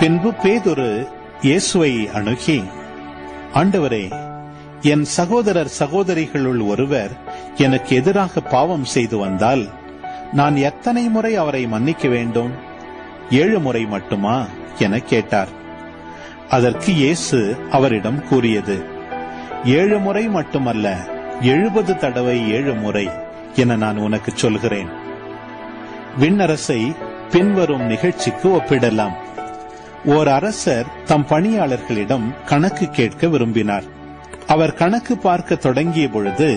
பின்பு பேதுரு இயேசுவை அணுகி, ஆண்டவரே, என் சகோதரர் சகோதரிகளுள் ஒருவர் எனக்கு எதிராக பாவம் செய்து வந்தால் நான் எத்தனை முறை அவரை மன்னிக்க வேண்டும்? 7 முறை மட்டுமா என கேட்டார். அதற்கு இயேசு அவரிடம் கூறியது, 7 முறை மட்டுமல்ல, 70 தடவை 7 முறை என நான் உனக்கு சொல்கிறேன். விண்ணரசை பின்வரும் நிகழ்ச்சிக்கு ஒப்பிடலாம். ஓர் அரசர் தம் பணியாளர்களிடம் கணக்கு கேட்க விரும்பினார். அவர் கணக்கு பார்க்க தொடங்கிய பொழுது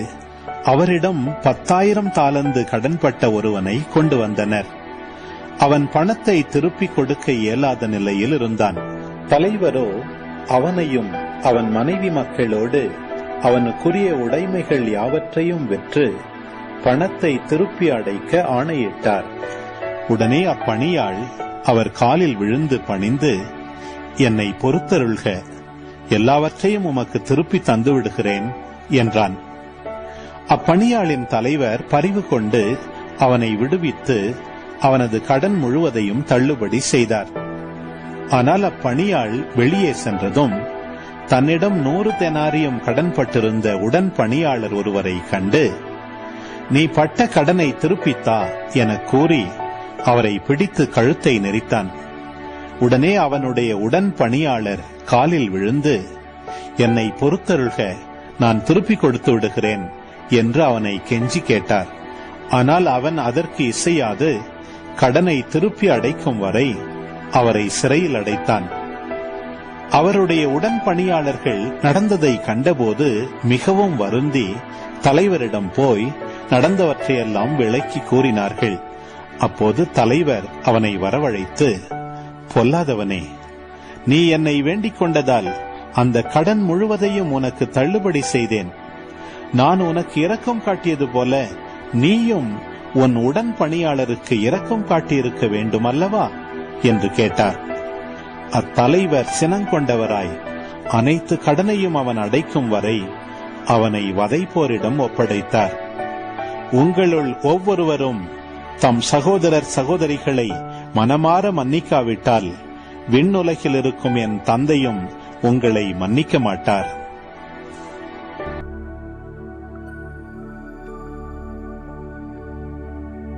அவரிடம் 10,000 தாலந்து கடன்பட்ட ஒருவனை கொண்டு வந்தனர். அவன் பணத்தை திருப்பிக் கொடுக்க இயலாத நிலையில் இருந்தான். தலைவரோ அவனையும் அவன் மனைவி மக்களோடு அவனுக்குரிய உடைமைகள் யாவற்றையும் விற்று பணத்தை திருப்பி அடைக்க ஆணையிட்டார். உடனே அப்பணியாள் அவர் காலில் விழுந்து பணிந்து, என்னை பொறுத்தருள்க, எல்லாவற்றையும் உமக்கு திருப்பி தந்து விடுகிறேன் என்றான். அப்பணியாளின் தலைவர் பரிவு கொண்டு அவனை விடுவித்து அவனது கடன் முழுவதையும் தள்ளுபடி செய்தார். ஆனால் அப்பணியாள் வெளியே சென்றதும் தன்னிடம் 100 தெனாரியம் கடன்பட்டிருந்த உடன் பணியாளர் ஒருவரை கண்டு, நீ பட்ட கடனை திருப்பித்தா என கூறி அவரை பிடித்து கழுத்தை நெரித்தான். உடனே அவனுடைய உடன் பணியாளர் காலில் விழுந்து, என்னை பொறுத்தருள்க, நான் திருப்பிக் கொடுத்து விடுகிறேன் என்று அவனை கெஞ்சி கேட்டார். ஆனால் அவன் அதற்கு இசையாது கடனை திருப்பி அடைக்கும் வரை அவரை சிறையில் அடைத்தான். அவருடைய உடன் பணியாளர்கள் நடந்ததை கண்டபோது மிகவும் வருந்தி தலைவரிடம் போய் நடந்தவற்றையெல்லாம் விளக்கி கூறினார்கள். அப்போது தலைவர் அவனை வரவழைத்து, பொல்லாதவனே, நீ என்னை வேண்டிக் கொண்டதால் அந்த கடன் முழுவதையும் உனக்கு தள்ளுபடி செய்தேன். நான் உனக்கு இரக்கம் காட்டியது போல நீயும் உன் உடன் பணியாளருக்கு இரக்கம் காட்டியிருக்க வேண்டும் அல்லவா என்று கேட்டார். அத்தலைவர் சினங்கொண்டவராய் அனைத்து கடனையும் அவன் அடைக்கும் வரை அவனை வதைப்போரிடம் ஒப்படைத்தார். உங்களுள் ஒவ்வொருவரும் தம் சகோதரர் சகோதரிகளை மனமாற மன்னிக்காவிட்டால் விண்ணுலகில் இருக்கும் என் தந்தையும் உங்களை மன்னிக்க மாட்டார்.